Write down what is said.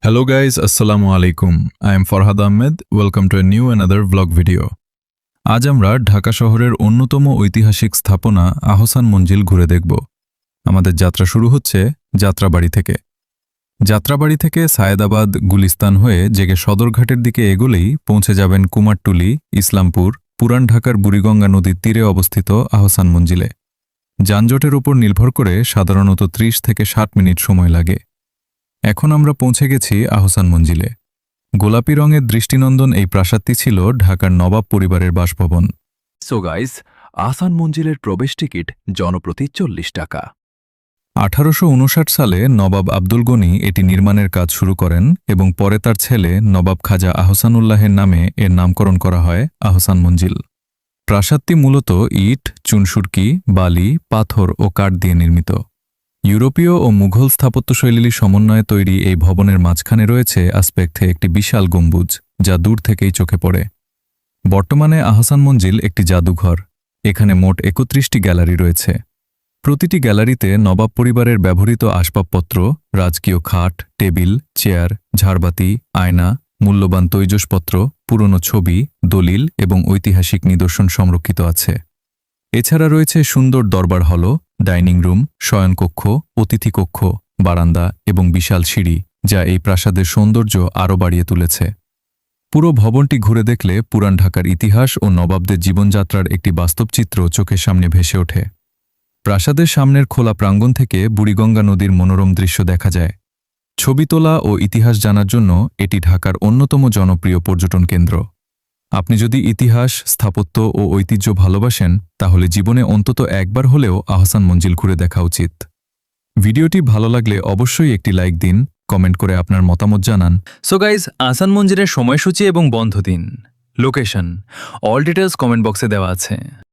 Hello guys, Assalamu alaikum. I am Farhad Ahmed. Welcome to a new another vlog video. আজ আমরা ঢাকা শহরের অন্যতম ঐতিহাসিক স্থাপনা আহসান মঞ্জিল ঘুরে দেখব। আমাদের যাত্রা শুরু হচ্ছে যাত্রাবাড়ি থেকে। যাত্রাবাড়ি থেকে সায়েদাবাদ গুলিস্তান হয়ে জেগে সদরঘাটের দিকে এগোলেই পৌঁছে যাবেন কুমারটুলি, ইসলামপুর, পুরান ঢাকার বুড়িগঙ্গা নদীর তীরে অবস্থিত আহসান মঞ্জিলে। যানজটের উপর নির্ভর করে সাধারণত 30 থেকে 60 মিনিট সময় লাগে। এখন আমরা পৌঁছে গেছি আহসান মঞ্জিলে। গোলাপি রঙের দৃষ্টিনন্দন এই প্রাসাদটি ছিল ঢাকার নবাব পরিবারের বাসভবন। সো গাইস, আহসান মঞ্জিলের প্রবেশ টিকিট জনপ্রতি 40 টাকা। 1859 সালে নবাব আব্দুল গনি এটি নির্মাণের কাজ শুরু করেন এবং পরে তার ছেলে নবাব খাজা আহসানুল্লাহের নামে এর নামকরণ করা হয় আহসান মঞ্জিল। প্রাসাদটি মূলত ইট, চুনসুরকি, বালি, পাথর ও কাঠ দিয়ে নির্মিত। ইউরোপীয় ও মুঘল স্থাপত্যশৈলীর সমন্বয়ে তৈরি এই ভবনের মাঝখানে রয়েছে আসপেক্টে একটি বিশাল গম্বুজ, যা দূর থেকেই চোখে পড়ে। বর্তমানে আহসান মঞ্জিল একটি জাদুঘর। এখানে মোট 31টি গ্যালারি রয়েছে। প্রতিটি গ্যালারিতে নবাব পরিবারের ব্যবহৃত আসবাবপত্র, রাজকীয় খাট, টেবিল, চেয়ার, ঝাড়বাতি, আয়না, মূল্যবান তৈজসপত্র, পুরনো ছবি, দলিল এবং ঐতিহাসিক নিদর্শন সংরক্ষিত আছে। এছাড়া রয়েছে সুন্দর দরবার হল, ডাইনিং রুম, শয়নকক্ষ, অতিথিকক্ষ, বারান্দা এবং বিশাল সিঁড়ি, যা এই প্রাসাদের সৌন্দর্য আরও বাড়িয়ে তুলেছে। পুরো ভবনটি ঘুরে দেখলে পুরান ঢাকার ইতিহাস ও নবাবদের জীবনযাত্রার একটি বাস্তব চিত্র চোখের সামনে ভেসে ওঠে। প্রাসাদের সামনের খোলা প্রাঙ্গণ থেকে বুড়িগঙ্গা নদীর মনোরম দৃশ্য দেখা যায়। ছবি তোলা ও ইতিহাস জানার জন্য এটি ঢাকার অন্যতম জনপ্রিয় পর্যটন কেন্দ্র। আপনি যদি ইতিহাস, স্থাপত্য ও ঐতিহ্য ভালোবাসেন, তাহলে জীবনে অন্তত একবার হলেও আহসান মঞ্জিল ঘুরে দেখা উচিত। ভিডিওটি ভালো লাগলে অবশ্যই একটি লাইক দিন, কমেন্ট করে আপনার মতামত জানান। সো গাইস, আহসান মঞ্জিলের সময়সূচি এবং বন্ধ দিন, লোকেশন, অল ডিটেলস কমেন্ট বক্সে দেওয়া আছে।